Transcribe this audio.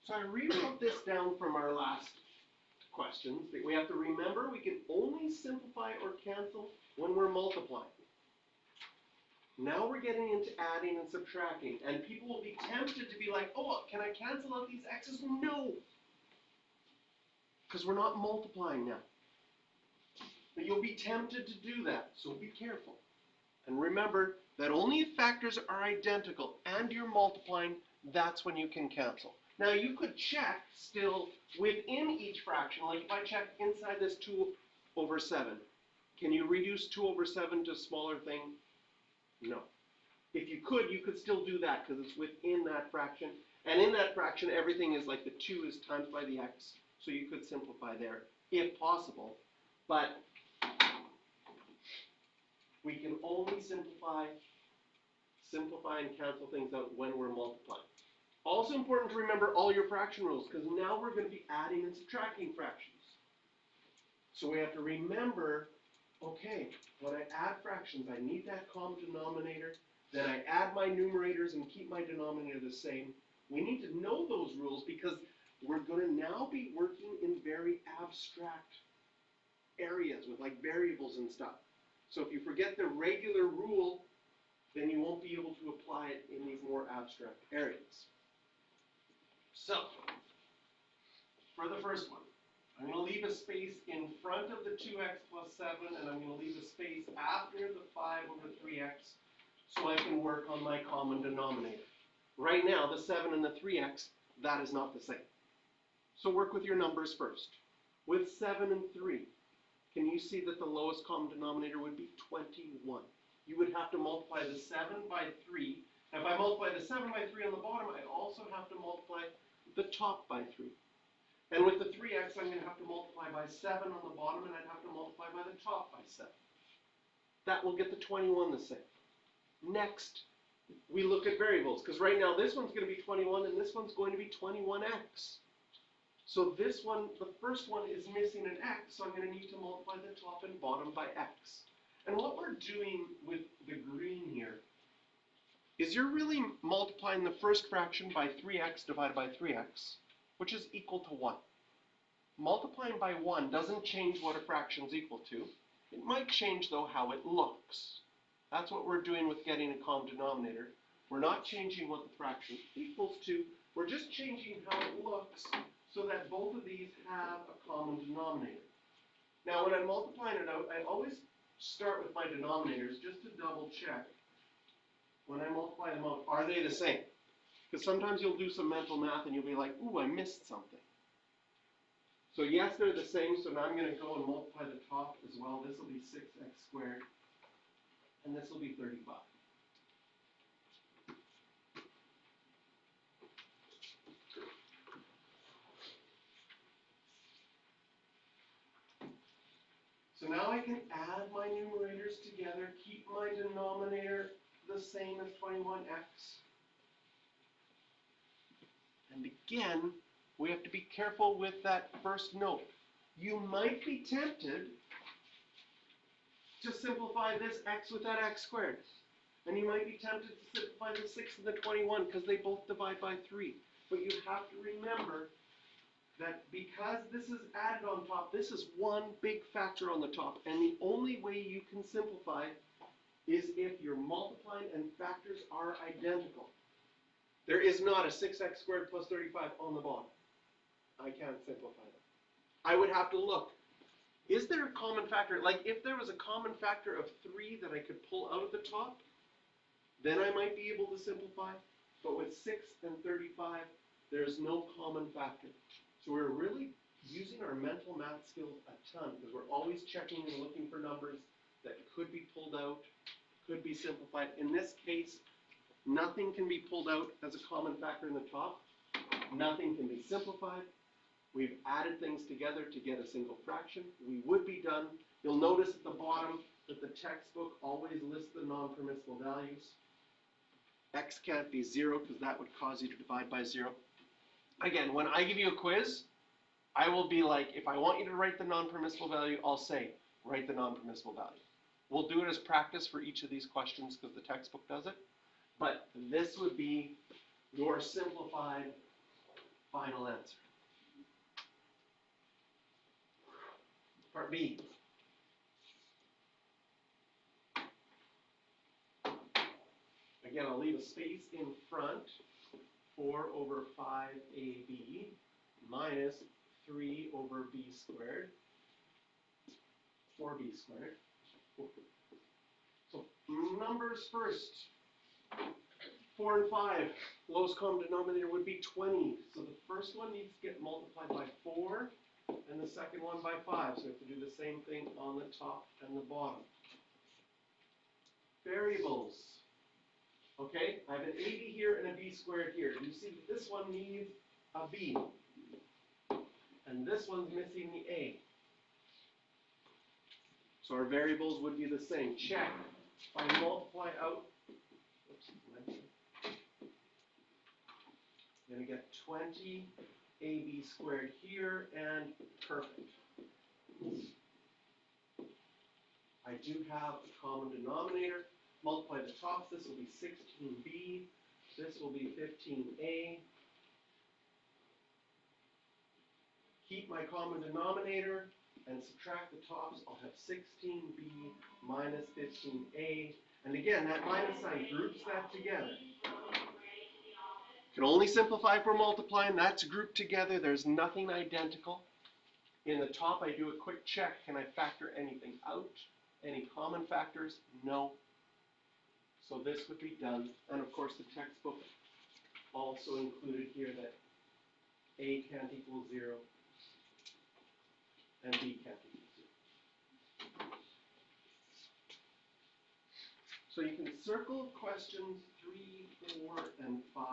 So I rewrote this down from our last questions. That we have to remember we can only simplify or cancel when we're multiplying. Now we're getting into adding and subtracting, and people will be tempted to be like, oh, can I cancel out these x's? No, because we're not multiplying now. But you'll be tempted to do that, so be careful. And remember that only if factors are identical and you're multiplying, that's when you can cancel. Now you could check still within each fraction, like if I check inside this 2/7, can you reduce 2/7 to a smaller thing? No. If you could still do that because it's within that fraction. And in that fraction, everything is like the 2 is times by the x, so you could simplify there if possible. But we can only simplify and cancel things out when we're multiplying. Also important to remember all your fraction rules, because now we're going to be adding and subtracting fractions. So we have to remember, okay, when I add fractions, I need that common denominator. Then I add my numerators and keep my denominator the same. We need to know those rules because we're going to now be working in very abstract areas with like variables and stuff. So if you forget the regular rule, then you won't be able to apply it in these more abstract areas. So, for the first one, I'm going to leave a space in front of the 2x plus 7, and I'm going to leave a space after the 5/3x so I can work on my common denominator. Right now, the 7 and the 3x, that is not the same. So work with your numbers first. With 7 and 3, can you see that the lowest common denominator would be 21? You would have to multiply the 7 by 3. Now, if I multiply the 7 by 3 on the bottom, I also have to multiply the top by 3. And with the 3x, I'm going to have to multiply by 7 on the bottom, and I'd have to multiply by the top by 7. That will get the 21 the same. Next, we look at variables, because right now this one's going to be 21, and this one's going to be 21x. So this one, the first one is missing an x, so I'm going to need to multiply the top and bottom by x. And what we're doing with the green here is you're really multiplying the first fraction by 3x divided by 3x, which is equal to 1. Multiplying by 1 doesn't change what a fraction is equal to. It might change, though, how it looks. That's what we're doing with getting a common denominator. We're not changing what the fraction equals to. We're just changing how it looks so that both of these have a common denominator. Now, when I'm multiplying it out, I always start with my denominators just to double check. When I multiply them out, are they the same? Because sometimes you'll do some mental math and you'll be like, ooh, I missed something. So yes, they're the same, so now I'm going to go and multiply the top as well. This will be 6x squared, and this will be 35. So now I can add my numerators together, keep my denominator the same as 21x. And again, we have to be careful with that first note. You might be tempted to simplify this x with that x squared. And you might be tempted to simplify the 6 and the 21 because they both divide by 3. But you have to remember that because this is added on top, this is one big factor on the top. And the only way you can simplify is if your multiplying and factors are identical. There is not a 6x squared plus 35 on the bottom. I can't simplify that. I would have to look. Is there a common factor? Like if there was a common factor of 3 that I could pull out of the top, then I might be able to simplify. But with 6 and 35, there's no common factor. So we're really using our mental math skills a ton because we're always checking and looking for numbers that could be pulled out, could be simplified. In this case, nothing can be pulled out as a common factor in the top. Nothing can be simplified. We've added things together to get a single fraction. We would be done. You'll notice at the bottom that the textbook always lists the non-permissible values. X can't be 0 because that would cause you to divide by 0. Again, when I give you a quiz, I will be like, if I want you to write the non-permissible value, I'll say, write the non-permissible value. We'll do it as practice for each of these questions because the textbook does it. But this would be your simplified Final answer. Part B. Again, I'll leave a space in front. 4 over 5ab minus 3 over b squared. 4b squared. So numbers first. 4 and 5, lowest common denominator would be 20. So the first one needs to get multiplied by 4, and the second one by 5. So we have to do the same thing on the top and the bottom. Variables. Okay, I have an AB here and a B squared here. You see that this one needs a B, and this one's missing the A. So our variables would be the same. Check. If I multiply out, oops, I'm going to get 20 AB squared here, and perfect. I do have a common denominator. Multiply the tops, this will be 16b, this will be 15a. Keep my common denominator and subtract the tops, I'll have 16b minus 15a. And again, that minus sign groups that together. Can only simplify if we're multiplying, that's grouped together, there's nothing identical. In the top, I do a quick check, can I factor anything out? Any common factors? No. So this would be done, and of course the textbook also included here that A can't equal 0 and B can't equal 0. So you can circle questions 3, 4, and 5.